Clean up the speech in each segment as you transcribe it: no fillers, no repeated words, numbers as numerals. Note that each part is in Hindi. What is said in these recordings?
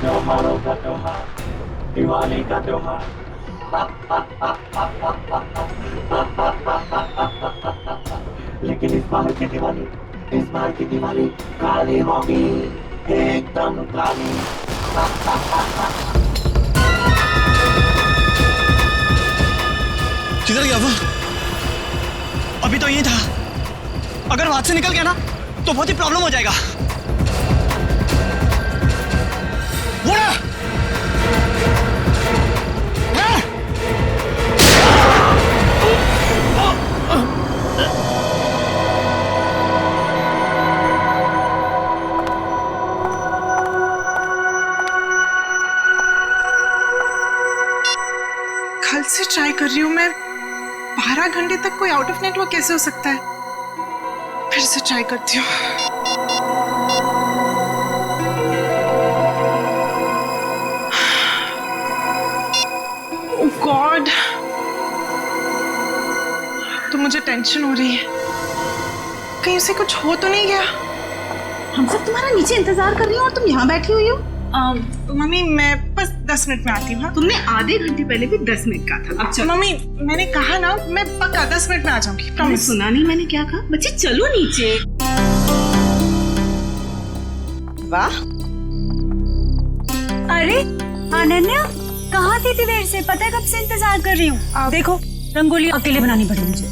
त्योहारों का त्योहार, दिवाली का त्योहार। लेकिन इस बार की दिवाली काली होगी, एकदम काली। किधर गया वो? अभी तो यही था। अगर वहां से निकल गया ना तो बहुत ही प्रॉब्लम हो जाएगा। कल से ट्राई कर रही हूँ मैं। 12 घंटे तक कोई आउट ऑफ नेटवर्क कैसे हो सकता है? फिर से ट्राई करती हूँ। ओह गॉड, तो मुझे टेंशन हो रही है। कहीं उसे कुछ हो तो नहीं गया? हम सब तुम्हारा नीचे इंतजार कर रही हो और तुम यहाँ बैठी हुई हो। मम्मी मैं बस 10 मिनट में आती हूँ। तुमने आधे घंटे पहले भी 10 मिनट कहा था। अब चलो। मम्मी मैंने कहा ना, मैं पक्का 10 मिनट में आ जाऊंगी। तुमने सुना नहीं मैंने क्या कहा? बच्चे चलो नीचे। वाह, अरे अनन्या कहाँ थी इतनी देर से? पता है कब से इंतजार कर रही हूँ। देखो रंगोली अकेले बनानी पड़ी मुझे।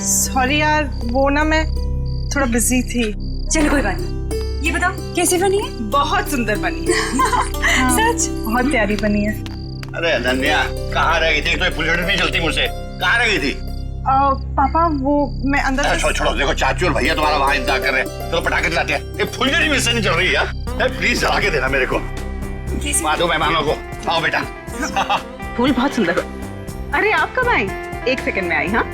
सॉरी यार, वो ना मैं थोड़ा बिजी थी। चलो कोई बात नहीं। ये बताओ कैसी बनी है? बहुत सुंदर बनी है। हाँ, सच बहुत प्यारी बनी है। अरे अनन्या कहाँ रह गई थी? तो फुलझड़ी नहीं चलती मुझसे। कहाँ रह गई थी? पापा वो मैं अंदर। छोड़ो, देखो चाचू और भैया तुम्हारा वहाँ इंतजार कर रहे हैं। चलो पटाखे चलाते हैं। ये फुलझड़ी मुझसे नहीं चल रही है। प्लीज जला के देना मेरे को। माधो मेहमानों को। आओ बेटा। फूल बहुत सुंदर। अरे आप कब आई? 1 सेकंड में आई। हाँ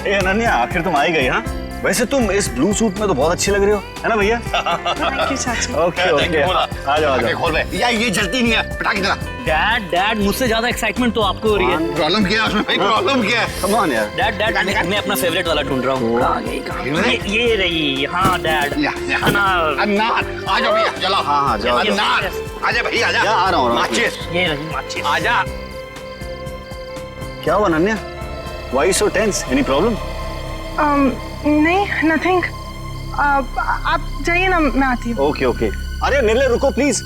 ए अनन्या, आखिर तुम आई गई। हाँ वैसे तुम इस ब्लू सूट में तो बहुत अच्छी लग रही हो, है ना भैया? थैंक यू चाचू। ओके आ जाओ। खोल बे। यार ये जलती नहीं है। पटाखे चला। डैड मुझसे ज्यादा एक्साइटमेंट तो आपको हो रही है। प्रॉब्लम क्या है उसमें भाई? प्रॉब्लम क्या है? कम ऑन यार। डैड मैं अपना फेवरेट वाला ढूंढ रहा हूँ। ये रही। हाँ डैड। अनार। आ जाओ भैया, जलाओ। हाँ जाओ। अनार। आजा भैया, आजा। आ रहा हूँ। माचिस। ये रही माचिस। आजा। क्या हुआ Ananya? Why so tense? Any problem? नहीं, नथिंग। आप जाइए ना, मैं आती हूँ। ओके। अरे निर्ले रुको प्लीज।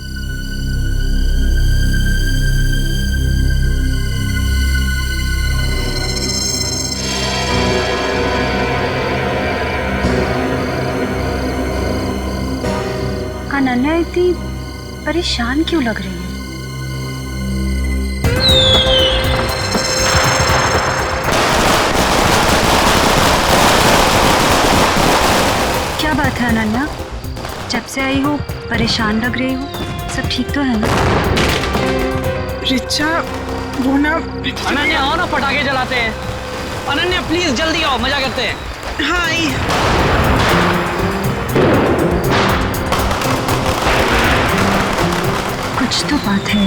अनन्या इतनी परेशान क्यों लग रही है? क्या बात है अनन्या? जब से आई हो परेशान लग रही हो। सब ठीक तो है ना? रिचा वो ना। अनन्या आओ ना, पटाखे जलाते हैं। अनन्या प्लीज जल्दी आओ, मजा करते हैं। हाँ आई। कुछ तो बात है।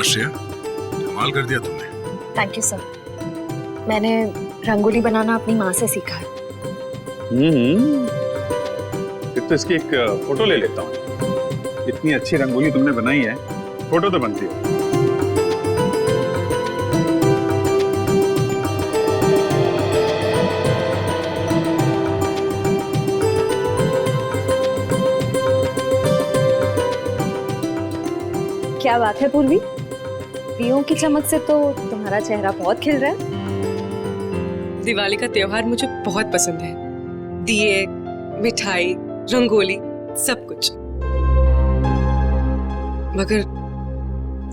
कमाल कर दिया तुमने। Thank you sir. मैंने रंगोली बनाना अपनी माँ से सीखा है। फिर तो इसकी एक फोटो ले लेता हूँ। इतनी अच्छी रंगोली तुमने बनाई है, फोटो तो बनती है। क्या बात है पूर्वी, दियों की चमक से तो तुम्हारा चेहरा बहुत खिल रहा है। दिवाली का त्योहार मुझे बहुत पसंद है। दिए, मिठाई, रंगोली, सब कुछ।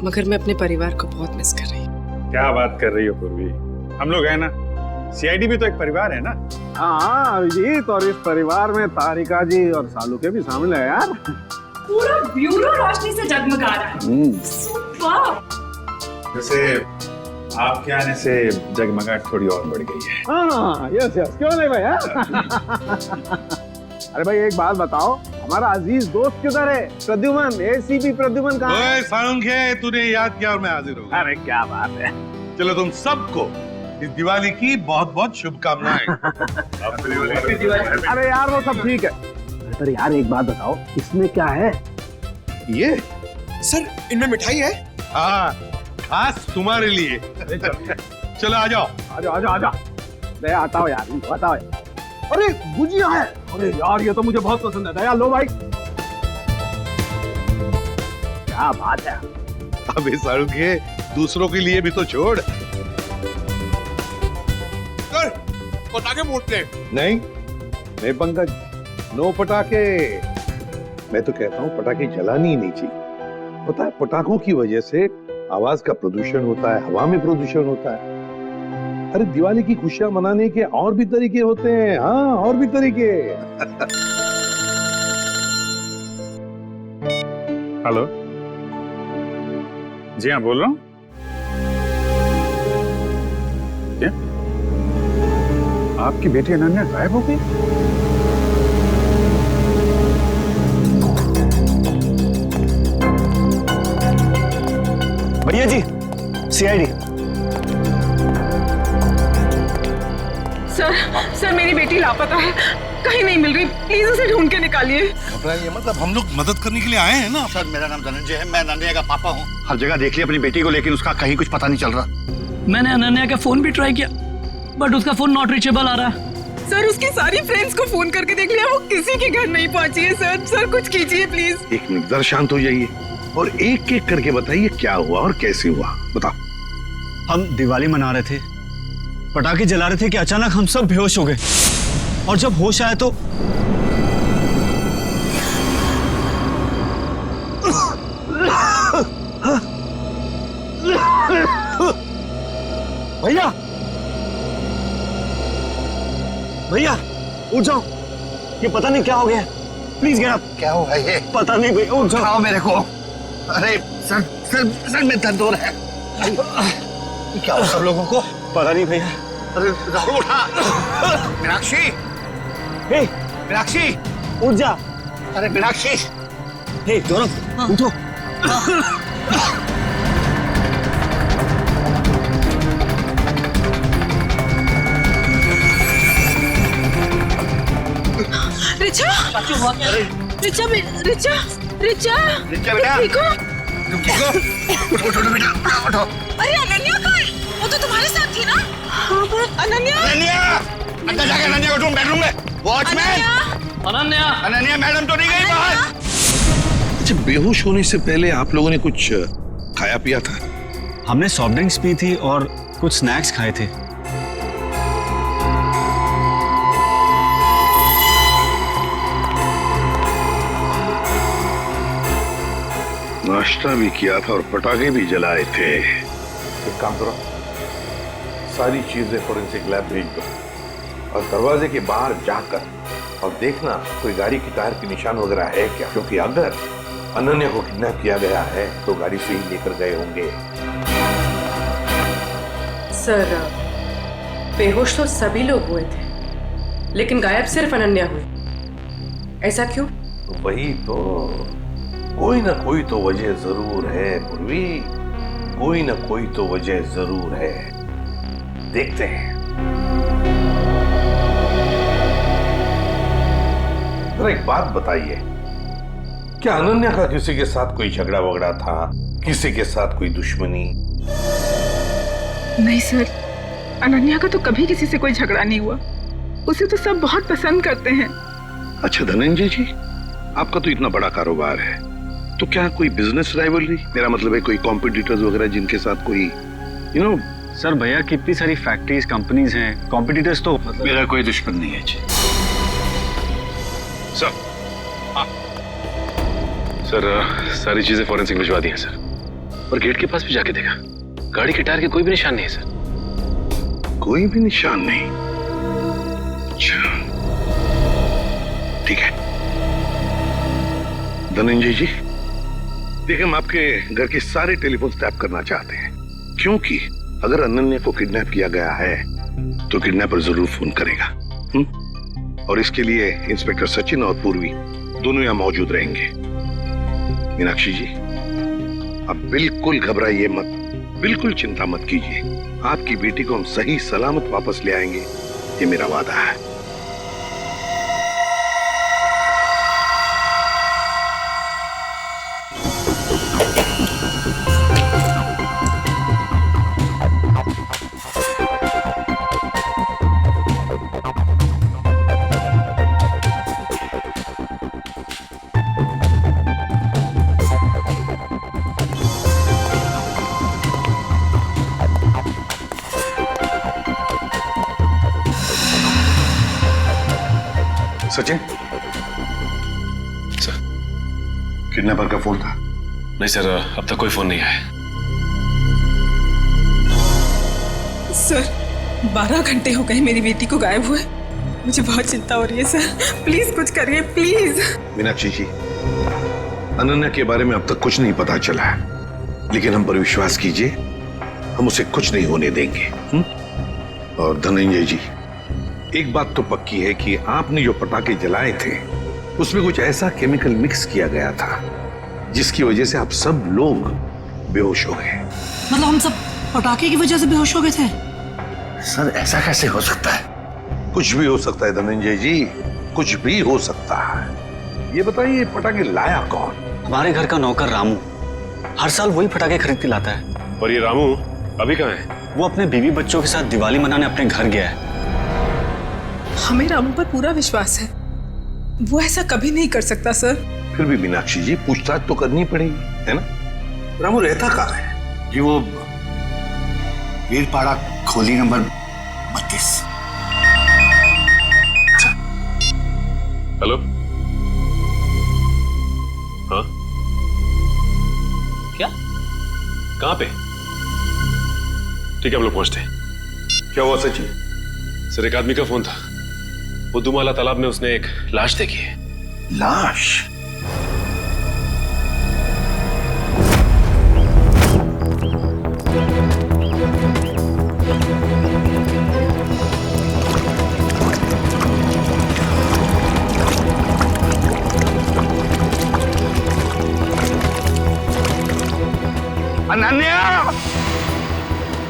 मगर मैं अपने परिवार को बहुत मिस कर रही हूँ। क्या बात कर रही हो पूर्वी? हम लोग है ना, सीआईडी भी तो एक परिवार है ना। हाँ अभिजीत, और इस परिवार में तारिका जी और सालू के भी शामिल है यार। पूरा ब्यूरो रोशनी से जगमगा रहा है। सुपर। वैसे आपके आने से जगमगाहट थोड़ी और बढ़ गई है। हाँ यस यस, क्यों नहीं भाई? हाँ? अरे भाई एक बात बताओ, हमारा अजीज दोस्त किधर है? प्रद्युमन, एसीपी प्रद्युमन कहाँ है? सालुंखे, तूने याद किया और मैं हाजिर हो गया। अरे क्या बात है। चलो तुम सबको इस दिवाली की बहुत बहुत शुभकामनाएं। अरे यार वो सब ठीक है, अरे यार एक बात बताओ, इसमें क्या है? ये सर इनमें मिठाई है। हाँ, खास तुम्हारे लिए। चलो आ जाओ। आजा दया, आता हो यार, बताओ। अरे गुजिया है, अरे यार ये तो मुझे बहुत पसंद है। दया लो भाई, क्या बात है। अबे सालुंखे, दूसरों के लिए भी तो छोड़। पटाखे फूटते नहीं पंकज, नो पटाखे। मैं तो कहता हूँ पटाखे जलानी ही नहीं चाहिए। पता है पटाखों की वजह से आवाज का प्रदूषण होता है, हवा में प्रदूषण होता है। अरे दिवाली की खुशियां मनाने के और भी तरीके होते हैं। हाँ, और भी तरीके। हेलो, जी हाँ बोल रहा हूँ। क्या आपकी बेटी अनन्या गायब हो गई? भैया जी, सीआईडी। सर मेरी बेटी लापता है, कहीं नहीं मिल रही, प्लीज उसे ढूंढ के निकालिए। घबराइए मतलब हम लोग मदद करने के लिए आए हैं ना। सर मेरा नाम धनंजय है, मैं अनन्या का पापा हूँ। हर जगह देख लिया अपनी बेटी को, लेकिन उसका कहीं कुछ पता नहीं चल रहा। मैंने अनन्या का फोन भी ट्राई किया, बट उसका फोन नॉट रीचेबल आ रहा है। सर उसकी सारी फ्रेंड्स को फोन करके देख लिया, वो किसी के घर नहीं पहुंची है। सर कुछ कीजिए प्लीज। एक मिनट, जरा शांत हो जाइए और एक एक करके बताइए क्या हुआ और कैसे हुआ। बताओ। हम दिवाली मना रहे थे, पटाखे जला रहे थे कि अचानक हम सब बेहोश हो गए, और जब होश आया तो भैया उठ जाओ, ये पता नहीं क्या हो गया। Please get up. क्या हुआ ये? पता नहीं भैया, उठ जाओ मेरे को। अरे सर में दर्द हो रहा है। क्या हुआ सब लोगों को? पता नहीं भैया। अरे राहुल उठा। मीनाक्षी, मीनाक्षी उठ जा। अरे मीनाक्षी, हे गौरव उठो। रिचा, रिचा रिचा रिचा रिचा बेटा, ठीक हो? उठो बेटा, उठो। अरे अनन्या कहाँ है? वो तो तुम्हारे साथ थी ना? हाँ पर अनन्या अंदर जाके अनन्या को ढूंढ, बेडरूम में। वॉचमैन, अनन्या मैडम तो नहीं गई बाहर? अच्छा, बेहोश होने से पहले आप लोगों ने कुछ खाया पिया था? हमने सॉफ्ट ड्रिंक्स पी थी और कुछ स्नैक्स खाए थे। नाश्ता भी किया था और पटाखे भी जलाए थे। एक काम करो, सारी चीजें फोरेंसिक लैब भेज दो और दरवाजे के बाहर जाकर और देखना कोई गाड़ी की टायर के निशान वगैरह है क्या, क्योंकि अगर अनन्या को किडनैप किया गया है तो गाड़ी से ही लेकर गए होंगे। सर बेहोश तो सभी लोग हुए थे, लेकिन गायब सिर्फ अनन्या हुई। ऐसा क्यों? वही तो, कोई ना कोई तो वजह जरूर है पूर्वी, कोई ना कोई तो वजह जरूर है। देखते हैं। जरा एक बात बताइए, क्या अनन्या का किसी के साथ कोई झगड़ा वगड़ा था? किसी के साथ कोई दुश्मनी? नहीं सर, अनन्या का तो कभी किसी से कोई झगड़ा नहीं हुआ, उसे तो सब बहुत पसंद करते हैं। अच्छा धनंजय जी, आपका तो इतना बड़ा कारोबार है, तो क्या कोई बिजनेस राइवलरी, मेरा मतलब है कोई कॉम्पिटिटर्स वगैरह जिनके साथ कोई यू नो? सर भैया कितनी सारी फैक्ट्रीज कंपनीज हैं, कॉम्पिटिटर्स तो मतलब... मेरा कोई दुश्मन नहीं है जी। सर सारी चीजें फॉरेंसिक भिजवा दी हैं सर, और गेट के पास भी जाके देखा, गाड़ी के टायर के कोई भी निशान नहीं है सर। कोई भी निशान नहीं? अच्छा ठीक है, धनंजय जी, देखिए हम आपके घर के सारे टेलीफोन टैप करना चाहते हैं, क्योंकि अगर अनन्या को किडनैप किया गया है तो किडनैपर जरूर फोन करेगा। और इसके लिए इंस्पेक्टर सचिन और पूर्वी दोनों यहां मौजूद रहेंगे। मीनाक्षी जी, अब बिल्कुल घबराइए मत, बिल्कुल चिंता मत कीजिए। आपकी बेटी को हम सही सलामत वापस ले आएंगे, ये मेरा वादा है। सचिन, सर, किडनैपर का फोन था? नहीं सर, अब तक कोई फोन नहीं आया। सर 12 घंटे हो गए मेरी बेटी को गायब हुए। मुझे बहुत चिंता हो रही है सर, प्लीज कुछ करिए प्लीज। मीनाक्षी जी, अनन्या के बारे में अब तक कुछ नहीं पता चला है, लेकिन हम पर विश्वास कीजिए, हम उसे कुछ नहीं होने देंगे। और धनंजय जी, एक बात तो पक्की है कि आपने जो पटाखे जलाए थे उसमें कुछ ऐसा केमिकल मिक्स किया गया था जिसकी वजह से आप सब लोग बेहोश हो गए। मतलब हम सब पटाखे की वजह से बेहोश हो गए थे? सर ऐसा कैसे हो सकता है? कुछ भी हो सकता है धनंजय जी, कुछ भी हो सकता है। ये बताइए पटाखे लाया कौन? हमारे घर का नौकर रामू हर साल वही पटाखे खरीद के लाता है। और ये रामू अभी कहाँ है? वो अपने बीवी बच्चों के साथ दिवाली मनाने अपने घर गया है। हमें रामू पर पूरा विश्वास है, वो ऐसा कभी नहीं कर सकता सर। फिर भी मीनाक्षी जी, पूछताछ तो करनी पड़ेगी, है ना? रामू रहता कहाँ है? जी वो वीरपाड़ा खोली नंबर 32। हेलो, हाँ क्या? कहाँ पे? ठीक है, हम लोग पहुंचते हैं। क्या हुआ सचिन? सर एक आदमी का फोन था, बुद्धूमाला तालाब में उसने एक लाश देखी है। लाश? अनन्या!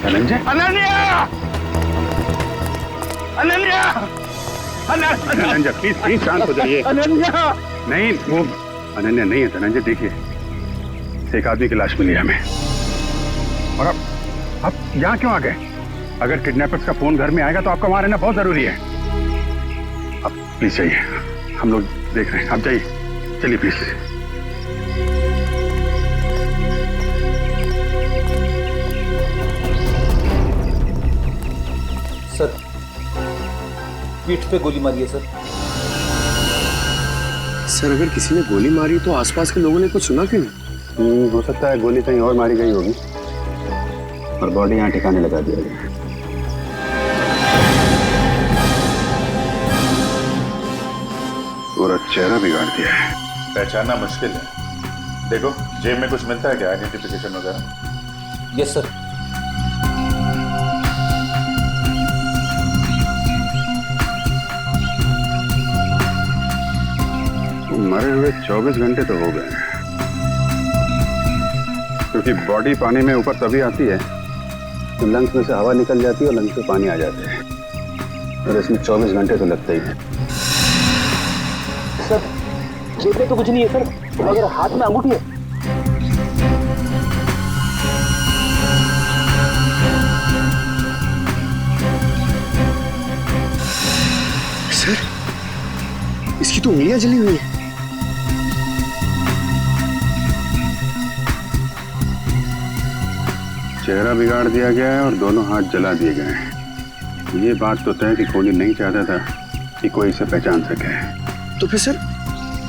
धनंजय, अनन्या! अनन्या! धनंजय प्लीज शांत हो जाइए। अनन्या! नहीं, वो अनन्या नहीं है धनंजय। देखिए, एक आदमी की लाश मिली हमें। और अब यहाँ क्यों आ गए? अगर किडनैपर्स का फोन घर में आएगा तो आपका वहां रहना बहुत जरूरी है। अब प्लीज जाइए, हम लोग देख रहे हैं। आप जाइए, चलिए प्लीज। सर पीठ पे गोली मारी है सर। सर अगर किसी ने गोली मारी तो आसपास के लोगों ने कुछ सुना क्यों नहीं? हो सकता है गोली कहीं और मारी गई होगी और बॉडी यहाँ ठिकाने लगा दिया गया। पूरा चेहरा बिगाड़ दिया है। पहचानना मुश्किल है। देखो जेब में कुछ मिलता है क्या, आइडेंटिफिकेशन वगैरह? Yes sir. मरे हुए 24 घंटे तो हो गए हैं, क्योंकि बॉडी पानी में ऊपर तभी आती है तो लंग्स में से हवा निकल जाती है और लंग्स में पानी आ जाते हैं, और इसमें 24 घंटे तो लगते ही हैं। सर जेब में तो कुछ नहीं है सर, मगर हाथ में अंगूठी है। सर इसकी तो उंगलियां जली हुई है। चेहरा बिगाड़ दिया गया है और दोनों हाथ जला दिए गए हैं। ये बात तो तय कि कोहली नहीं चाहता था कि कोई इसे पहचान सके। तो फिर सर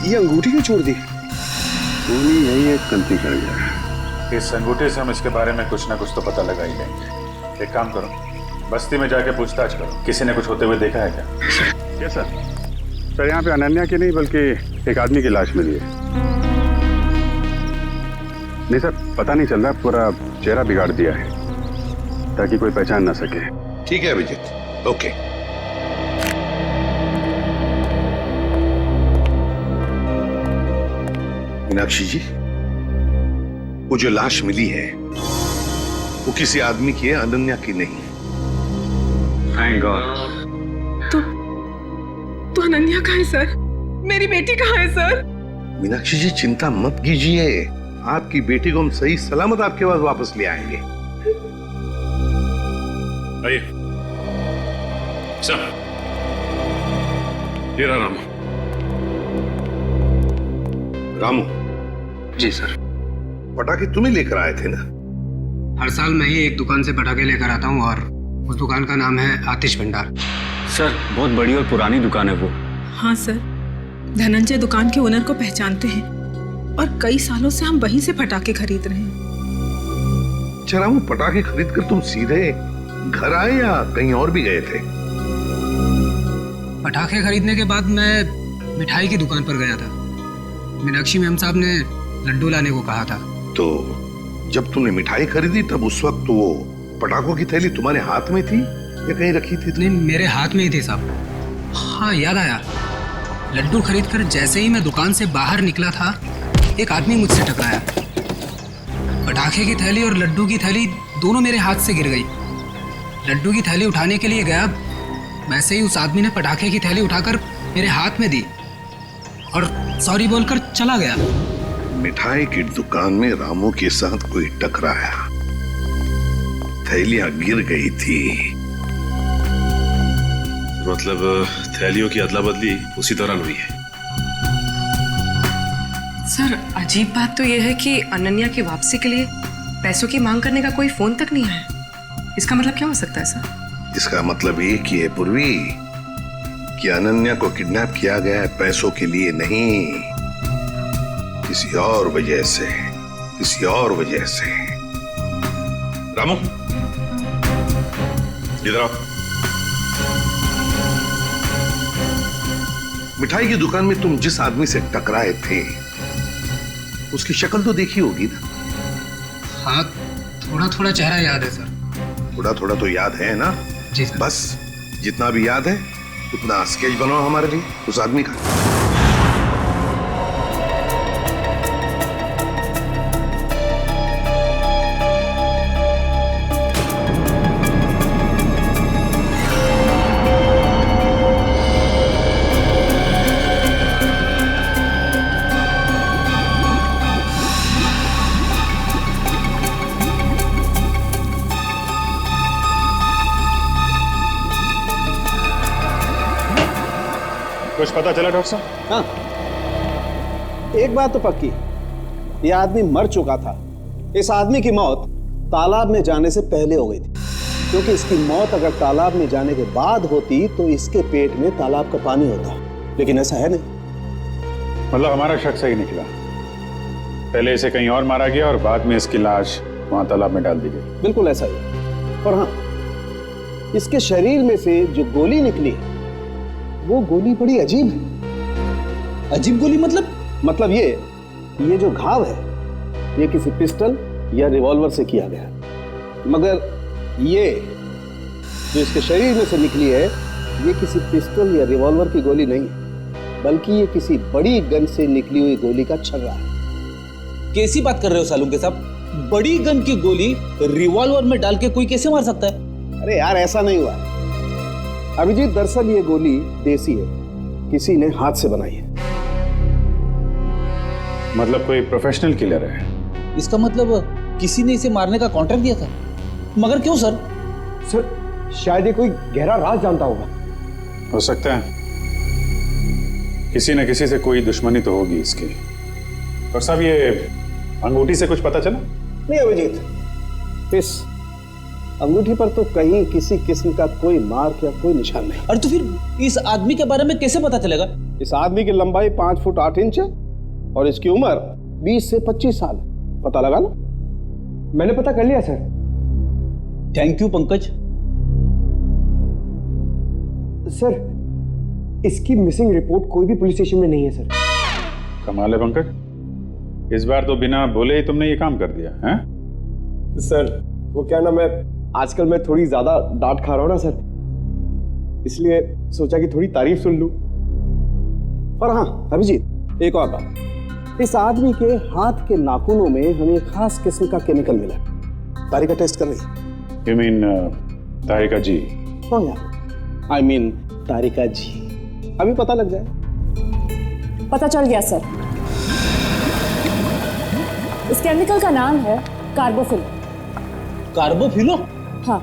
ये अंगूठी क्यों छोड़ दी? कोहली यही एक गलती कर गया। इस अंगूठे से हम इसके बारे में कुछ ना कुछ तो पता लगा ही लेंगे। एक काम करो, बस्ती में जाके पूछताछ करो, किसी ने कुछ होते हुए देखा है क्या? सर यहाँ पे अनन्या की नहीं बल्कि एक आदमी की लाश मिली है। नहीं सर, पता नहीं चल रहा, पूरा चेहरा बिगाड़ दिया है ताकि कोई पहचान ना सके। ठीक है अभिजीत, ओके। मीनाक्षी जी, वो जो लाश मिली है वो किसी आदमी की है, अनन्या की नहीं। Thank God. तो अनन्या कहाँ है सर? मेरी बेटी कहाँ है सर? मीनाक्षी जी चिंता मत कीजिए, आपकी बेटी को हम सही सलामत आपके पास वापस ले आएंगे। आइए सर, ये रहा रामू। रामू जी सर। पटाखे तुम्हें लेकर आए थे ना? हर साल मैं ही एक दुकान से पटाखे लेकर आता हूँ और उस दुकान का नाम है आतिश भंडार। सर बहुत बड़ी और पुरानी दुकान है वो। हाँ सर, धनंजय दुकान के ओनर को पहचानते हैं और कई सालों से हम वहीं से पटाखे खरीद रहे हैं। अच्छा रामू, पटाखे खरीद कर तुम सीधे घर आए या कहीं और भी गए थे? पटाखे खरीदने के बाद मैं मिठाई की दुकान पर गया था। मीनाक्षी मैम साहब ने लड्डू लाने को कहा था। तो जब तुमने मिठाई खरीदी तब उस वक्त वो पटाखों की थैली तुम्हारे हाथ में थी या कहीं रखी थी? नहीं, मेरे हाथ में ही थी साहब। हाँ याद आया, लड्डू खरीद कर जैसे ही मैं दुकान से बाहर निकला था, एक आदमी मुझसे टकराया। पटाखे की थैली और लड्डू की थैली दोनों मेरे हाथ से गिर गई। लड्डू की थैली उठाने के लिए गया, वैसे ही उस आदमी ने पटाखे की थैली उठाकर मेरे हाथ में दी और सॉरी बोलकर चला गया। मिठाई की दुकान में रामू के साथ कोई टकराया, थैलियां गिर गई थी। मतलब थैलियों की अदला बदली उसी दौरान हुई है। सर अजीब बात तो यह है कि अनन्या की वापसी के लिए पैसों की मांग करने का कोई फोन तक नहीं आया। इसका मतलब क्या हो सकता है सर? इसका मतलब एक ही है पूर्वी, कि अनन्या को किडनैप किया गया है पैसों के लिए नहीं, किसी और वजह से, किसी और वजह से। रामू इधर आओ। मिठाई की दुकान में तुम जिस आदमी से टकराए थे उसकी शक्ल तो देखी होगी ना? हाँ, थोड़ा थोड़ा चेहरा याद है सर। थोड़ा थोड़ा तो याद है ना? जी सर। बस जितना भी याद है उतना स्केच बनाओ हमारे लिए उस आदमी का। कुछ पता चला डॉक्टर साहब? हाँ, एक बात तो पक्की, ये आदमी मर चुका था। इस आदमी की मौत तालाब में जाने से पहले हो गई थी, क्योंकि इसकी मौत अगर तालाब में जाने के बाद होती तो इसके पेट में तालाब का पानी होता, लेकिन ऐसा है नहीं। मतलब हमारा शक सही निकला, पहले इसे कहीं और मारा गया और बाद में इसकी लाश वहां तालाब में डाल दी गई। बिल्कुल ऐसा ही। और हाँ, इसके शरीर में से जो गोली निकली वो गोली बड़ी अजीब है। अजीब गोली मतलब? मतलब ये जो घाव है ये किसी पिस्टल या रिवॉल्वर से किया गया है, मगर ये जो इसके शरीर में से निकली है ये किसी पिस्टल या रिवॉल्वर की गोली नहीं है, बल्कि ये किसी बड़ी गन से निकली हुई गोली का छर्रा है। कैसी बात कर रहे हो सालुंके साहब? बड़ी गन की गोली रिवॉल्वर में डाल के कोई कैसे मार सकता है? अरे यार, ऐसा नहीं हुआ अभिजीत। दरअसल ये गोली देसी है, किसी ने हाथ से बनाई है। मतलब कोई प्रोफेशनल किलर है? इसका मतलब किसी ने इसे मारने का कॉन्ट्रैक्ट दिया था। मगर क्यों सर? सर शायद ये कोई गहरा राज जानता होगा। हो सकता है, किसी न किसी से कोई दुश्मनी तो होगी इसकी। और साहब ये अंगूठी से कुछ पता चला? नहीं अभिजीत, इस अंगूठी पर तो कहीं किसी किस्म का कोई मार्क या कोई निशान नहीं। अरे तो फिर इस आदमी के बारे में कैसे पता चलेगा? इस आदमी की लंबाई 5 फुट 8 इंच है और इसकी उम्र 20 से 25 साल। पता लगा ना? मैंने पता कर लिया sir. Thank you Pankaj. Sir इसकी मिसिंग रिपोर्ट कोई भी पुलिस स्टेशन में नहीं है सर। कमाल है पंकज, इस बार तो बिना बोले ही तुमने ये काम कर दिया हैं? सर वो क्या ना, मैं आजकल मैं थोड़ी ज्यादा डांट खा रहा हूँ ना सर, इसलिए सोचा कि थोड़ी तारीफ सुन लूं। और हाँ अभिजीत, एक और बात, इस आदमी के हाथ के नाखूनों में हमें खास किस्म का केमिकल मिला। तारिका टेस्ट कर रही। You mean तारिका जी? हाँ यार, I mean तारिका जी। अभी पता लग जाए। पता चल गया सर। इस केमिकल का नाम है कार्बोफिल। कार्बोफिलो? हाँ,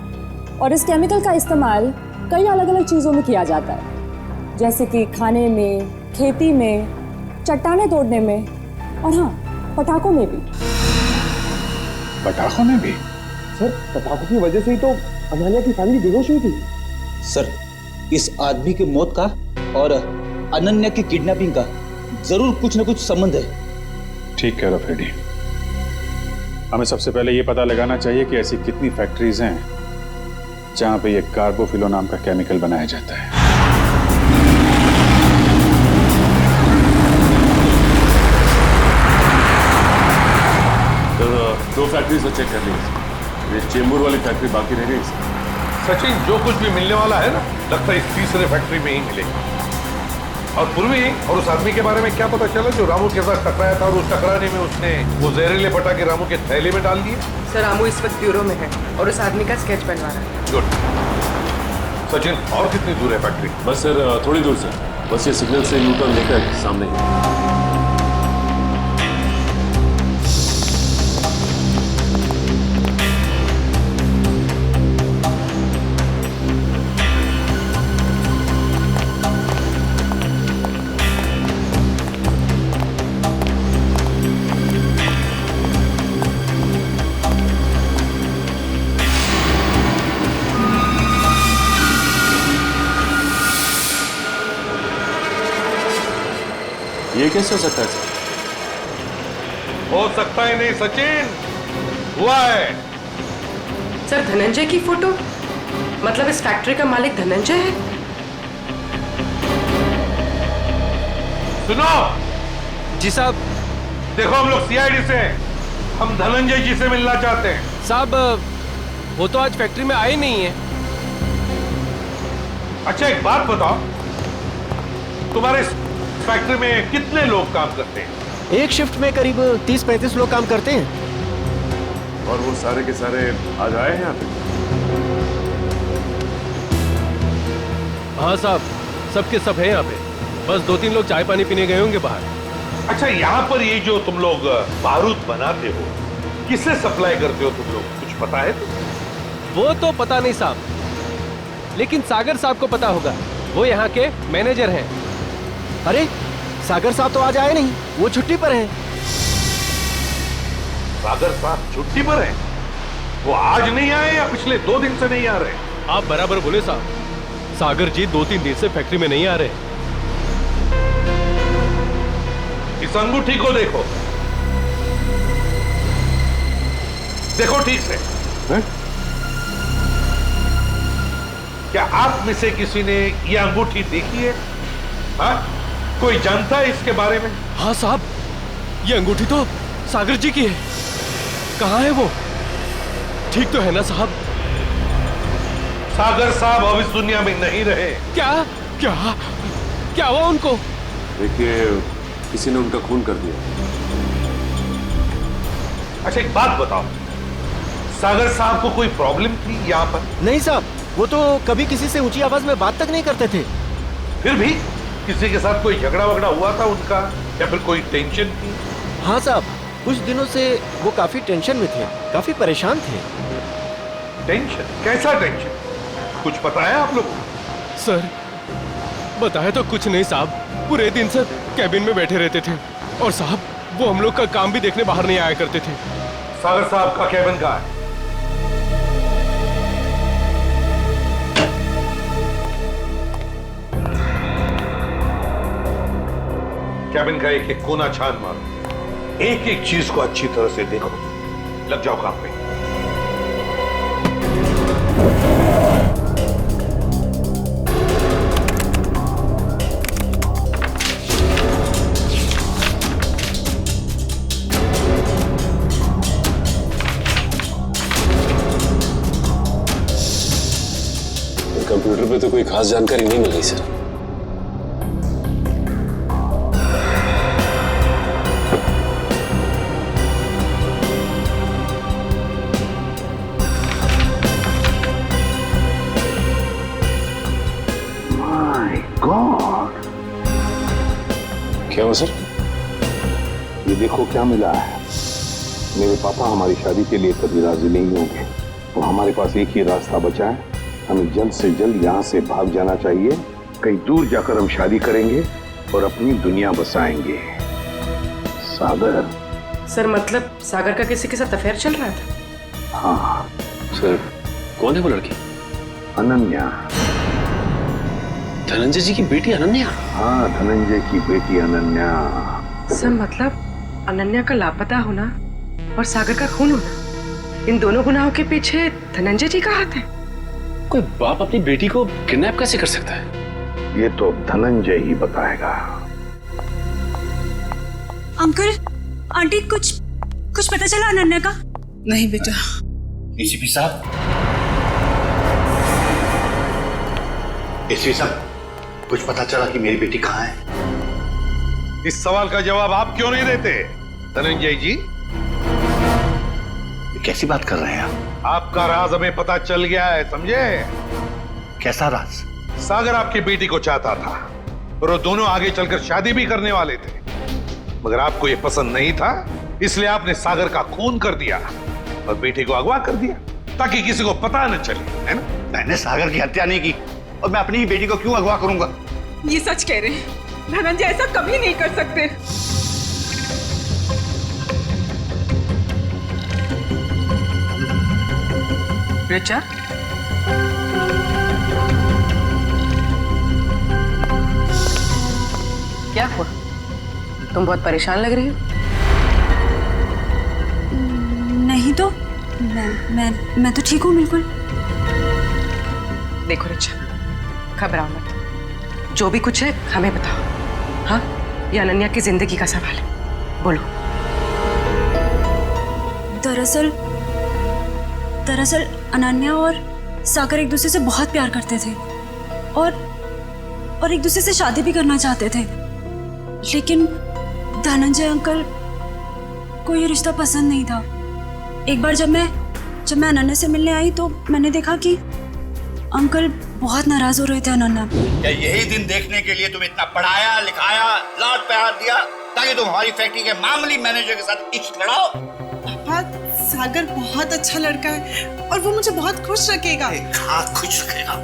और इस केमिकल का इस्तेमाल कई अलग अलग चीज़ों में किया जाता है, जैसे कि खाने में, खेती में, चट्टानें तोड़ने में, और हाँ पटाखों में भी। पटाखों में भी? सर पटाखों की वजह से ही तो अनन्या की फैमिली बेहोश हुई थी। सर इस आदमी की मौत का और अनन्या की किडनैपिंग का जरूर कुछ न कुछ संबंध है। ठीक कह रहे हो फ्रेडी। हमें सबसे पहले ये पता लगाना चाहिए कि ऐसी कितनी फैक्ट्रीज हैं जहां पे ये कार्बोफिलो नाम का केमिकल बनाया जाता है। तो 2 फैक्ट्रीज चेक कर ली, ये चेंबूर वाली फैक्ट्री बाकी रह गई। सचिन, जो कुछ भी मिलने वाला है ना, लगता है इस तीसरे फैक्ट्री में ही मिलेगा। और पूर्वी और उस आदमी के बारे में क्या पता चला जो रामू के साथ टकराया था और उस टकराने में उसने वो जहरीले पटाखे रामू के थैले में डाल दिए? सर रामू इस वक्त ब्यूरो में है और उस आदमी का स्केच बनवा रहा है। गुड। सचिन, और कितनी दूर है फैक्ट्री? बस सर थोड़ी दूर से, बस ये सिग्नल से यू टर्न लेकर सामने ही। ये कैसे हो सकता है सर? हो सकता है नहीं सचिन, हुआ है। सर धनंजय की फोटो, मतलब इस फैक्ट्री का मालिक धनंजय है? सुनो जी साहब। देखो हम लोग सीआईडी से हैं, हम धनंजय जी से मिलना चाहते हैं। साहब वो तो आज फैक्ट्री में आए नहीं है। अच्छा एक बात बताओ, तुम्हारे फैक्ट्री में कितने लोग काम करते हैं? एक शिफ्ट में करीब 30-35 लोग काम करते हैं। और वो सारे के सारे आज आए हैं यहाँ पे? हाँ साहब, सबके सब है यहाँ पे, बस 2-3 लोग चाय पानी पीने गए होंगे बाहर। अच्छा यहाँ पर ये जो तुम लोग बारूद बनाते हो, किससे सप्लाई करते हो तुम लोग, कुछ पता है? वो तो पता नहीं साहब, लेकिन सागर साहब को पता होगा, वो यहाँ के मैनेजर हैं। अरे सागर साहब तो आज आए नहीं, वो छुट्टी पर हैं। सागर साहब छुट्टी पर हैं? वो आज नहीं आए या पिछले 2 दिन से नहीं आ रहे? आप बराबर बोले साहब, सागर जी 2-3 दिन से फैक्ट्री में नहीं आ रहे। इस अंगूठी को देखो, देखो ठीक से। है? क्या आप में से किसी ने ये अंगूठी देखी है? हाँ? कोई जानता है इसके बारे में? हाँ साहब, ये अंगूठी तो सागर जी की है। कहाँ है वो? ठीक तो है ना साहब? सागर साहब अब इस दुनिया में नहीं रहे। क्या क्या क्या हुआ उनको? देखिए किसी ने उनका खून कर दिया। अच्छा एक बात बताओ, सागर साहब को कोई प्रॉब्लम थी यहाँ पर? नहीं साहब, वो तो कभी किसी से ऊंची आवाज में बात तक नहीं करते थे। फिर भी किसी के साथ कोई झगड़ा वगड़ा हुआ था उनका, या फिर कोई टेंशन थी? हाँ साहब, कुछ दिनों से वो काफी टेंशन में थे, काफी परेशान थे। टेंशन? कैसा टेंशन? कुछ पता है आप लोग? सर बताया तो कुछ नहीं साहब, पूरे दिन से कैबिन में बैठे रहते थे, और साहब वो हम लोग का काम भी देखने बाहर नहीं आया करते थे। सागर साहब का कैबिन कहाँ है? कैबिन का एक एक कोना छान मारो, एक एक चीज को अच्छी तरह से देखो, लग जाओ काम पे। कंप्यूटर पे तो कोई खास जानकारी नहीं मिल रही सर। माय गॉड, क्या हुआ सर? ये देखो क्या मिला है। मेरे पापा हमारी शादी के लिए कभी राजी नहीं होंगे, तो हमारे पास एक ही रास्ता बचा है। हमें जल्द से जल्द यहाँ से भाग जाना चाहिए। कहीं दूर जाकर हम शादी करेंगे और अपनी दुनिया बसाएंगे। सागर। सर मतलब सागर का किसी के साथ अफेयर चल रहा था? हाँ। सर कौन है वो लड़की? अनन्या। धनंजय जी की बेटी अनन्या? हाँ, धनंजय की बेटी अनन्या। सर मतलब अनन्या का लापता होना और सागर का खून होना, इन दोनों गुनाहों के पीछे धनंजय जी का हाथ है? कोई बाप अपनी बेटी को किडनैप कैसे कर सकता है? ये तो धनंजय ही बताएगा। अंकल, आंटी, कुछ पता चला अनन्या का? नहीं बेटा। एसीपी साहब, एसीपी साहब, कुछ पता चला कि मेरी बेटी कहाँ है? इस सवाल का जवाब आप क्यों नहीं देते धनंजय जी? कैसी बात कर रहे हैं आप? आपका राज हमें पता चल गया है, समझे? कैसा राज? सागर आपकी बेटी को चाहता था और वो दोनों आगे चलकर शादी भी करने वाले थे, मगर आपको ये पसंद नहीं था, इसलिए आपने सागर का खून कर दिया और बेटी को अगवा कर दिया ताकि किसी को पता न चले, है ना? मैंने सागर की हत्या नहीं की और मैं अपनी ही बेटी को क्यों अगवा करूंगा? ये सच कह रहे हैं, धनंजय ऐसा कभी नहीं कर सकते। रिचा, क्या हुआ? तुम बहुत परेशान लग रही हो। नहीं तो मैं तो ठीक हूँ बिल्कुल। देखो रिचा, घबराओ मत, जो भी कुछ है हमें बताओ। हाँ, ये अनन्या की जिंदगी का सवाल है, बोलो। दरअसल अनन्या और सागर एक दूसरे से बहुत प्यार करते थे और एक दूसरे से शादी भी करना चाहते थे, लेकिन धनंजय अंकल को ये रिश्ता पसंद नहीं था। एक बार जब मैं अनन्या से मिलने आई तो मैंने देखा कि अंकल बहुत नाराज हो रहे थे अनन्या। क्या यही दिन देखने के लिए तुम इतना पढ़ाया लिखाया, लाड प्यार दिया ताकि तुम हमारी फैक्ट्री के मामूली मैनेजर के साथ इश्क लड़ाओ? पापा, सागर बहुत अच्छा लड़का है और वो मुझे बहुत खुश रखेगा। हाँ, खुश रखेगा।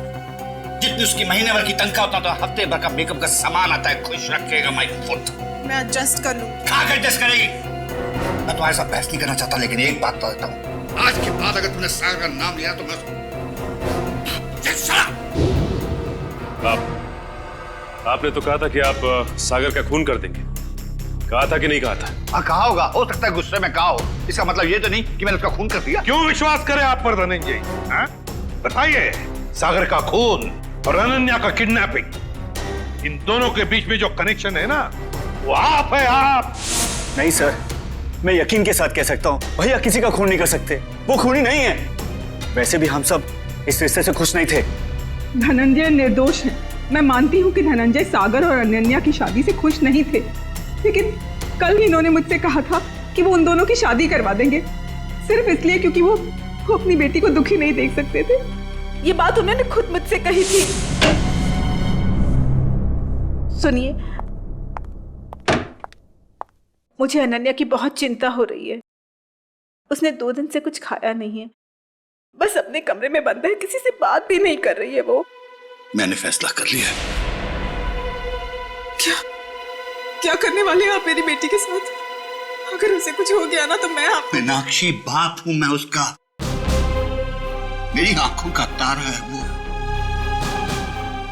जितनी उसकी महीने भर की तनख्वाह होता तो हफ्ते भर का मेकअप का सामान आता है। खुश रखेगा माय फुट। मैं एडजस्ट कर लूं। कहाँ एडजस्ट करेगी? मैं तुम्हारे साथ बहस नहीं करना चाहता, लेकिन एक बात तो देता हूँ, आज के बाद अगर तुमने सागर का नाम लिया तो मैं आपने तो कहा था कि आप सागर का खून कर देंगे, कहा था कि नहीं कहा था? हाँ, कहा होगा, हो सकता है गुस्से में कहा हो। इसका मतलब ये तो नहीं कि मैंने उसका खून कर दिया। क्यों विश्वास करें आप पर धनंजय? बताइए, सागर का खून और अनन्या का किडनैपिंग, इन दोनों के बीच में जो कनेक्शन है ना, वो आप है, आप। नहीं सर, मैं यकीन के साथ कह सकता हूँ, भैया किसी का खून नहीं कर सकते, वो खूनी नहीं है। वैसे भी हम सब इस रिश्ते से खुश नहीं थे। धनंजय निर्दोष है। मैं मानती हूँ कि धनंजय सागर और अनन्या की शादी से खुश नहीं थे, लेकिन कल इन्होंने मुझसे कहा था कि वो उन दोनों की शादी करवा देंगे, सिर्फ इसलिए क्योंकि वो अपनी बेटी को दुखी नहीं देख सकते थे। ये बात उन्होंने खुद मुझसे कही थी। सुनिए, मुझे अनन्या की बहुत चिंता हो रही है। उसने 2 दिन से कुछ खाया नहीं है, बस अपने कमरे में बंद है, किसी से बात भी नहीं कर रही है वो। मैंने फैसला कर लिया। क्या करने वाले हैं आप मेरी बेटी के साथ? अगर उसे कुछ हो गया ना तो मैं मीनाक्षी, बाप हूं मैं उसका, मेरी आंखों का तारा है वो।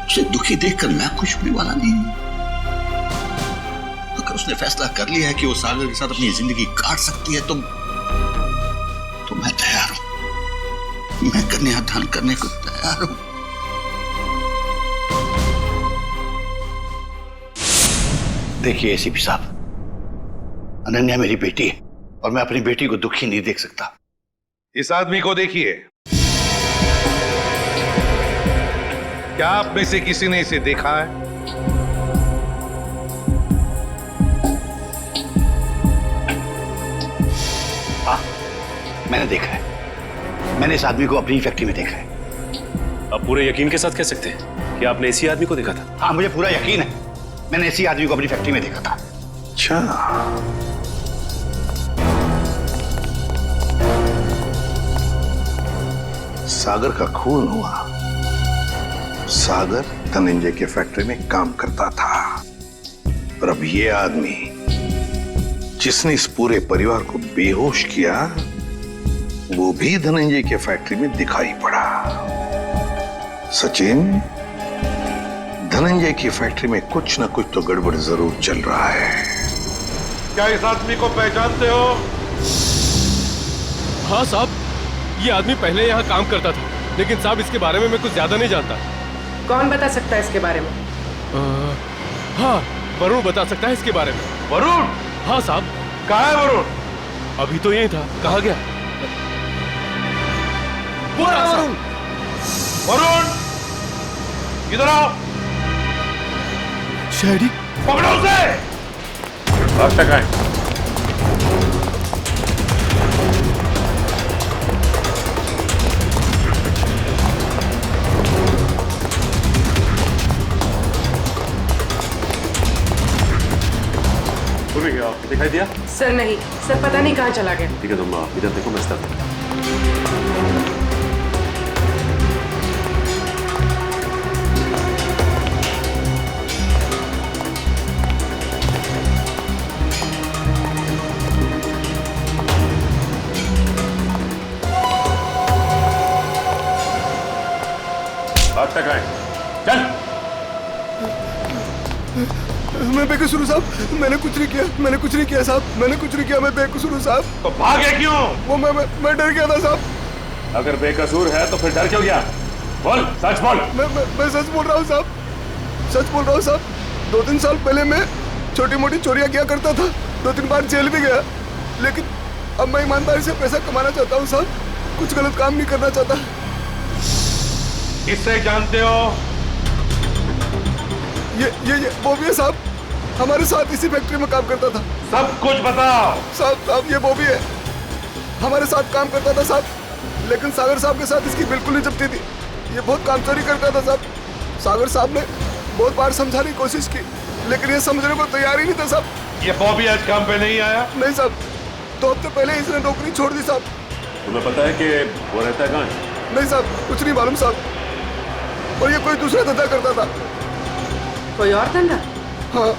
उसे दुखी देखकर मैं खुश होने वाला नहीं हूं। अगर उसने फैसला कर लिया है कि वो सागर के साथ अपनी जिंदगी काट सकती है तो मैं तैयार हूं। मैं कन्यादान करने को तैयार हूं। देखिए एसीपी साहब, अनन्या मेरी बेटी है और मैं अपनी बेटी को दुखी नहीं देख सकता। इस आदमी को देखिए, क्या आप में से किसी ने इसे देखा है? हाँ, मैंने देखा है। मैंने इस आदमी को अपनी फैक्ट्री में देखा है। आप पूरे यकीन के साथ कह सकते हैं कि आपने इसी आदमी को देखा था? हाँ, मुझे पूरा यकीन है। मैंने इसी आदमी को अपनी फैक्ट्री में देखा था। अच्छा, सागर का खून हुआ। सागर धनंजय के फैक्ट्री में काम करता था और अब ये आदमी जिसने इस पूरे परिवार को बेहोश किया वो भी धनंजय के फैक्ट्री में दिखाई पड़ा। सचिन, धनंजय की फैक्ट्री में कुछ ना कुछ तो गड़बड़ जरूर चल रहा है। क्या इस आदमी को पहचानते हो? हाँ साहब, ये आदमी पहले यहाँ काम करता था, लेकिन साहब इसके बारे में मैं कुछ ज्यादा नहीं जानता। कौन बता सकता है इसके बारे में? हाँ, वरुण बता सकता है इसके बारे में। वरुण? हाँ साहब। कहाँ है वरुण? अभी तो यही था, कहाँ गया? वरुण, वरुण, इधर आओ। शहरी, पकड़ो उसे। अब तक आए। दिखाई दिया? सर नहीं, सर पता नहीं कहाँ चला गया। ठीक है, तुम इधर देखो, मैं स्टार्ट करता हूं। आज तक आए, चल। मैं बेकसूर हूँ साहब, मैंने कुछ नहीं किया, मैंने कुछ नहीं किया साहब, मैंने कुछ नहीं किया, मैं बेकसूर हूँ साहब। तो भागे क्यों? वो मैं डर गया था साहब। अगर बेकसूर है तो फिर डर क्यों गया? बोल, सच बोल। मैं सच बोल रहा हूँ साहब, सच बोल रहा हूँ साहब। 2-3 साल पहले मैं छोटी मोटी चोरियां किया करता था, 2-3 बार जेल भी गया, लेकिन अब मैं ईमानदारी से पैसा कमाना चाहता हूँ साहब, कुछ गलत काम नहीं करना चाहता। इससे जानते हो? ये बॉबी है साहब, हमारे साथ इसी फैक्ट्री में काम करता था। सब कुछ बताओ। साहब ये बॉबी है, हमारे साथ काम करता था साहब, लेकिन सागर साहब के साथ इसकी बिल्कुल नहीं जमती थी। ये बहुत काम चोरी करता था साहब। सागर साहब ने बहुत बार समझाने की कोशिश की, लेकिन ये समझने को तैयार ही नहीं था साहब। ये बॉबी आज काम पे नहीं आया? नहीं साहब, 2 हफ्ते पहले इसने नौकरी छोड़ दी साहब। तुम्हें पता है कि वो रहता है कहाँ? नहीं साहब, कुछ नहीं मालूम साहब, और ये कोई दूसरा धंधा करता था। कोई और धंधा? हाँ,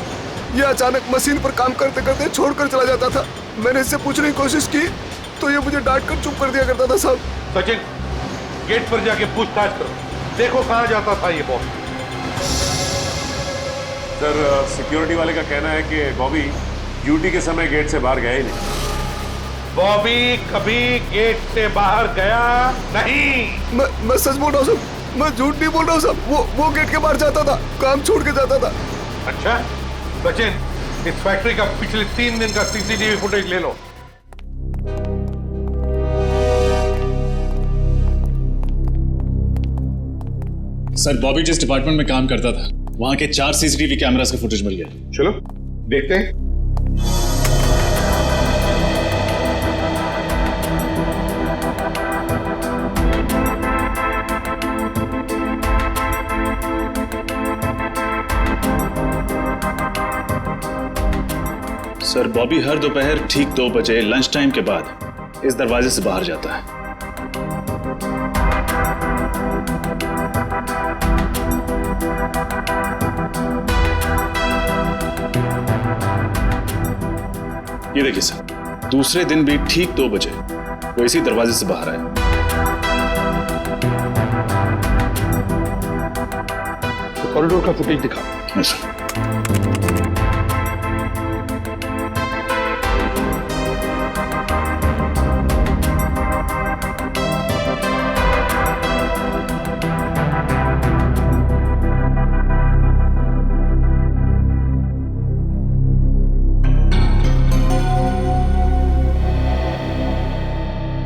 ये अचानक मशीन पर काम करते करते छोड़कर चला जाता था। मैंने इससे पूछने की कोशिश की तो ये मुझे डांट कर चुप कर दिया करता था साहब। सचिन, गेट पर जाके पूछताछ करो, देखो कहाँ जाता था ये बॉबी। सर, सिक्योरिटी वाले का कहना है कि बॉबी ड्यूटी के समय गेट से बाहर गया ही नहीं। बॉबी कभी गेट से बाहर गया नहीं। मैं सच बोल रहा हूँ साहब, मैं झूठ नहीं बोल रहा हूँ साहब। वो गेट के बाहर जाता था, काम छोड़ के जाता था। अच्छा सचिन, इस फैक्ट्री का पिछले 3 दिन का सीसीटीवी फुटेज ले लो। सर, बॉबी जिस डिपार्टमेंट में काम करता था वहां के 4 सीसीटीवी कैमरास का फुटेज मिल गया। चलो देखते हैं। सर, बॉबी हर दोपहर ठीक 2 बजे लंच टाइम के बाद इस दरवाजे से बाहर जाता है। ये देखिए सर, दूसरे दिन भी ठीक 2 बजे वो इसी दरवाजे से बाहर आए। तो कॉरिडोर का फुटेज दिखा। Yes sir.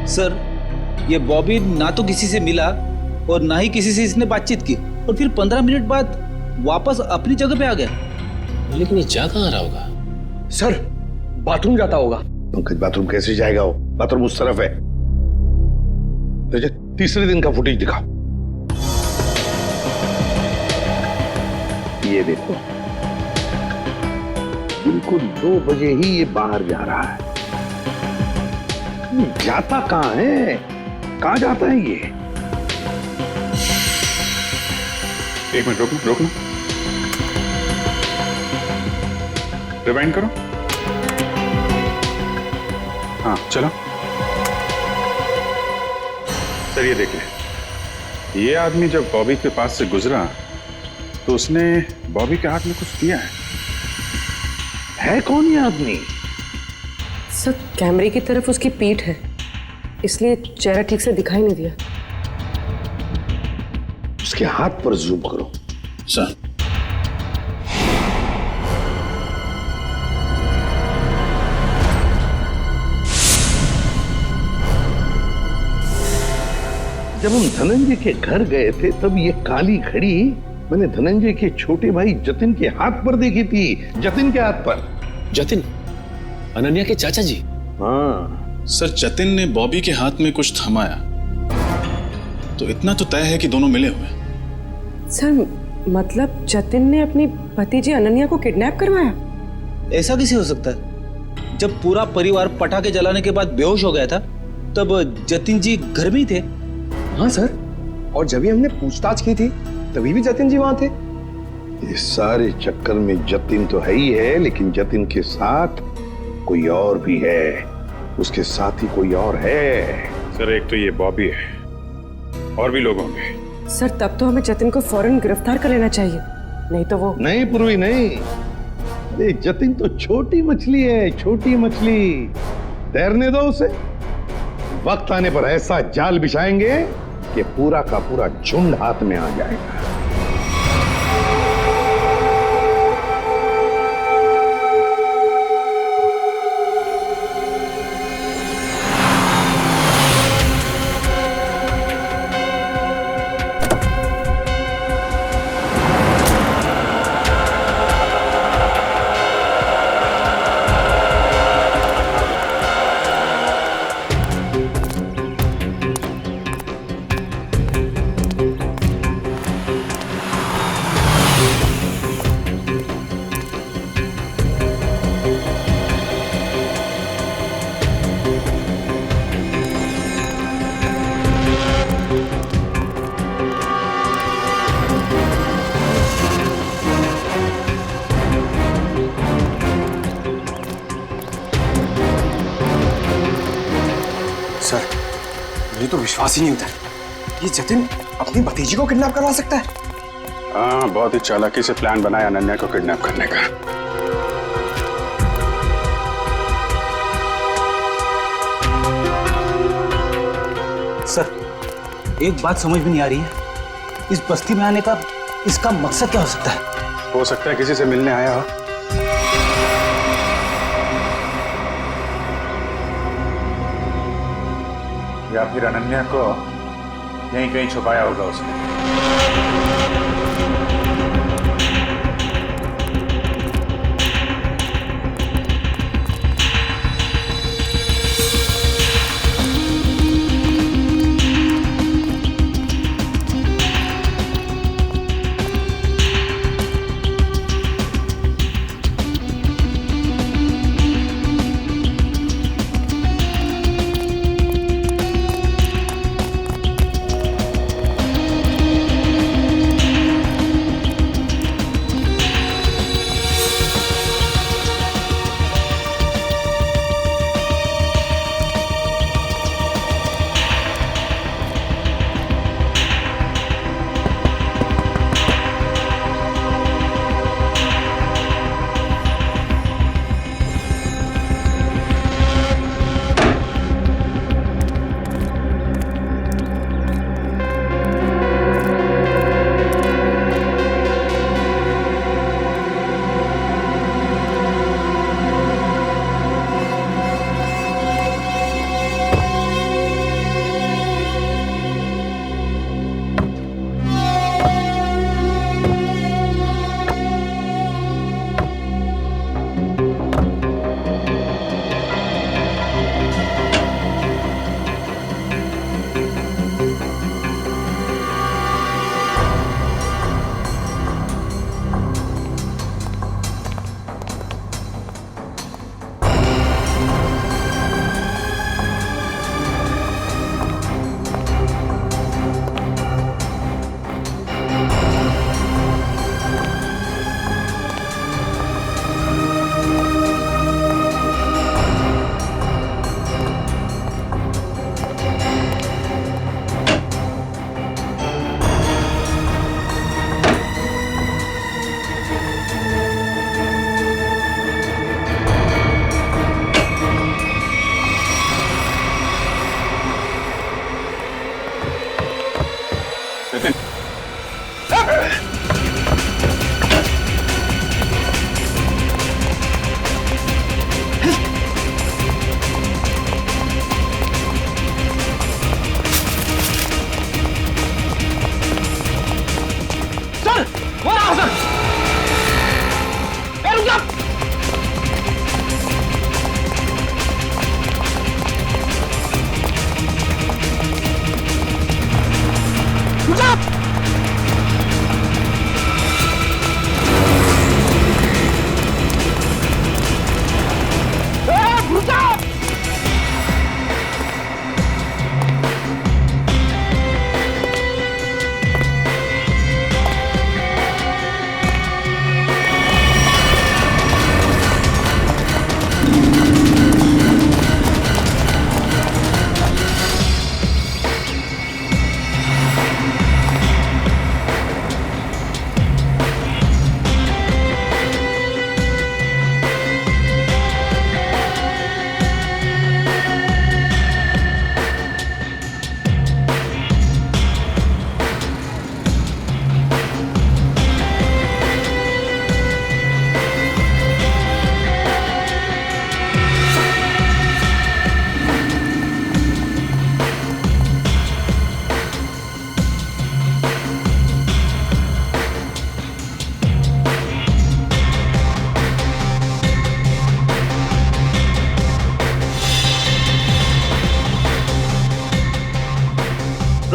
सर, ये बॉबी ना तो किसी से मिला और ना ही किसी से इसने बातचीत की। और फिर 15 मिनट बाद वापस अपनी जगह पे आ गया। लेकिन ये जा कहाँ रहा होगा? सर बाथरूम जाता होगा। पंकज बाथरूम कैसे जाएगा? वो बाथरूम उस तरफ है। तीसरे दिन का फुटेज दिखा। ये देखो, बिल्कुल 2 बजे ही ये बाहर जा रहा है। जाता कहाँ है? कहाँ जाता है ये? एक मिनट रोकना। रिवाइंड करो। हाँ चलो। सर ये देखिए, ये आदमी जब बॉबी के पास से गुजरा तो उसने बॉबी के हाथ में कुछ दिया है कौन ये आदमी? सर कैमरे की तरफ उसकी पीठ है, इसलिए चेहरा ठीक से दिखाई नहीं दिया। उसके हाथ पर जूम करो। सर जब हम धनंजय के घर गए थे तब ये काली घड़ी मैंने धनंजय के छोटे भाई जतिन के हाथ पर देखी थी। जतिन के हाथ पर। जतिन अनन्या के चाचा जी? हाँ सर, जतिन ने बॉबी के हाथ में कुछ थमाया तो इतना तो तय है कि दोनों मिले हुए। सर मतलब जतिन ने अपनी भतीजी अनन्या को किडनैप करवाया? ऐसा कैसे हो सकता है? जब पूरा परिवार पटाखे जलाने के बाद बेहोश हो गया था तब जतिन जी घर में ही थे। हाँ सर, और जब भी हमने पूछताछ की थी तभी भी जतिन जी वहां थे। इस सारे चक्कर में जतिन तो है ही है, लेकिन जतिन के साथ कोई और भी है। उसके साथ ही कोई और है। सर एक तो ये बॉबी है और भी लोग होंगे। सर तब तो हमें जतिन को फौरन गिरफ्तार कर लेना चाहिए, नहीं तो वो। नहीं पूर्वी नहीं, अरे जतिन तो छोटी मछली है, छोटी मछली। तैरने दो उसे। वक्त आने पर ऐसा जाल बिछाएंगे कि पूरा का पूरा झुंड हाथ में आ जाएगा। सर मुझे तो विश्वास ही नहीं होता, ये जतिन अपनी भतीजी को किडनैप करवा सकता है। हाँ, बहुत ही चालाकी से प्लान बनाया अनन्या को किडनैप करने का। सर एक बात समझ में नहीं आ रही है, इस बस्ती में आने का इसका मकसद क्या हो सकता है? हो सकता है किसी से मिलने आया हो। या फिर अनन्या को यहीं कहीं छुपाया होगा उसने।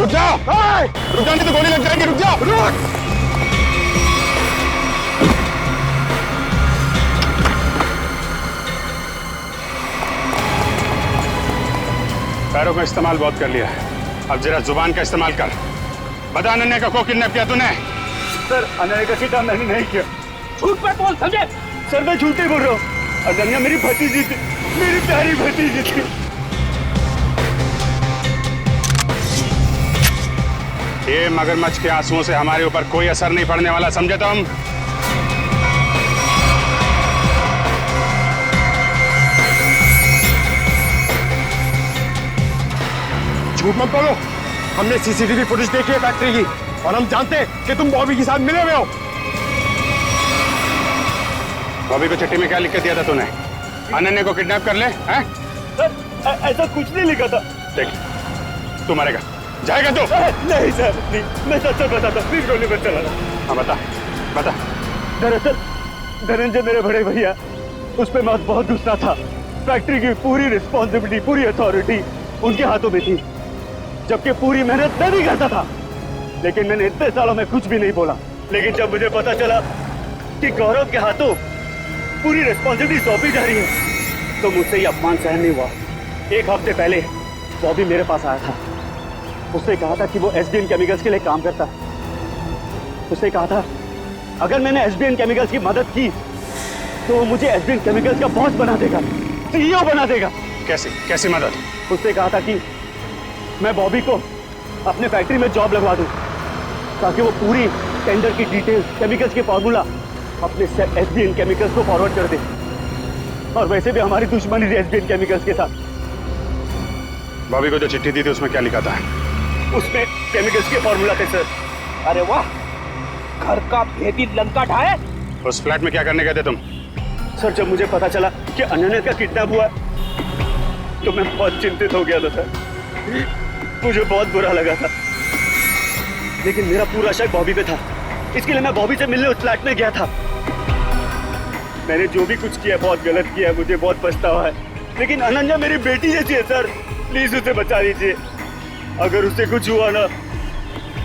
रुक जाओ, रुक जाओ, नहीं तो गोली लग जाएगी। रुक जाओ, रुक। पैरों का इस्तेमाल बहुत कर लिया है, अब जरा जुबान का इस्तेमाल कर। बता अनन्या का को किडनैप किया तूने? सर अनन्या का किडनैप मैंने नहीं किया। झूठ मत बोल, समझे? सर मैं झूठ नहीं बोल रहा हूँ। अनन्या मेरी भतीजी थी, मेरी प्यारी भतीजी थी। ये मगरमच्छ के आंसुओं से हमारे ऊपर कोई असर नहीं पड़ने वाला, समझे तुम? झूठ मत बोलो, हमने सीसीटीवी फुटेज देखी है फैक्ट्री की और हम जानते हैं कि तुम बॉबी के साथ मिले हुए हो। बॉबी को चिट्ठी में क्या लिख के दिया था तूने? अनन्या को किडनैप कर ले, हैं? सर ऐसा कुछ नहीं लिखा था। देख, तू मरेगा, जाएगा तू? नहीं सर, नहीं, मैं सच बताता हूँ, प्लीज गोली मत चलाना। हाँ बता, बता। दरअसल धनंजय मेरे बड़े भैया, उस पर मौत बहुत गुस्सा था। फैक्ट्री की पूरी रिस्पॉन्सिबिलिटी, पूरी अथॉरिटी उनके हाथों में थी, जबकि पूरी मेहनत मैं भी करता था। लेकिन मैंने इतने सालों में कुछ भी नहीं बोला। लेकिन जब मुझे पता चला कि गौरव के हाथों पूरी रिस्पॉन्सिबिलिटी सौंपी जा रही है, तो मुझसे ये अपमान सहन नहीं हुआ। एक हफ्ते पहले बॉबी मेरे पास आया था। उसने कहा था कि वो एसबीएन केमिकल्स के लिए काम करता है। उसने कहा था अगर मैंने एसबीएन केमिकल्स की मदद की तो वो मुझे एसबीएन केमिकल्स का बॉस बना देगा, सीईओ बना देगा। कैसे कैसी मदद? उसने कहा था कि मैं बॉबी को अपने फैक्ट्री में जॉब लगवा दूं, ताकि वो पूरी टेंडर की डिटेल्स, केमिकल्स के फॉर्मूला अपने एसबीएन केमिकल्स को फॉरवर्ड कर दे। और वैसे भी हमारी दुश्मनी थी एसबीएन केमिकल्स के साथ। बॉबी को जो चिट्ठी दी थी उसमें क्या लिखा था? उसमें केमिकल्स के फॉर्मूला थे सर। अरे वाह, घर का भेदी लंका ढाए। उस फ्लैट में क्या करने गए थे तुम? सर जब मुझे पता चला कि अनन्या का किडनैप हुआ तो मैं बहुत चिंतित हो गया था सर। मुझे बहुत बुरा लगा था, लेकिन मेरा पूरा शक बॉबी पे था। इसके लिए मैं बॉबी से मिलने उस फ्लैट में गया था। मैंने जो भी कुछ किया बहुत गलत किया है, मुझे बहुत पछतावा है। लेकिन अनन्या मेरी बेटी जैसी है सर, प्लीज उसे बचा लीजिए। अगर उससे कुछ हुआ ना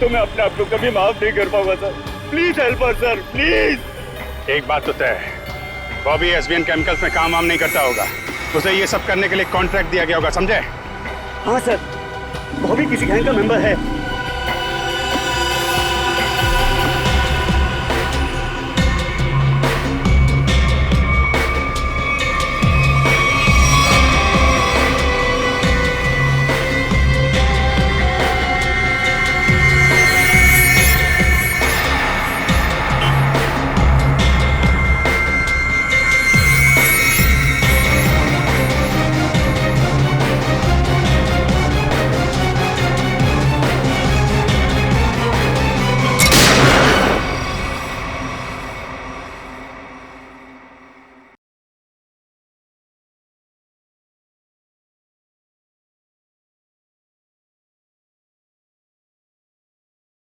तो मैं अपने आप को कभी माफ नहीं कर पाऊंगा sir. Please help us sir, please. एक बात तो तय है, बॉबी एसबीएन केमिकल्स में काम वाम नहीं करता होगा। उसे ये सब करने के लिए कॉन्ट्रैक्ट दिया गया होगा, समझे? हाँ सर, बॉबी किसी गैंग का मेंबर है।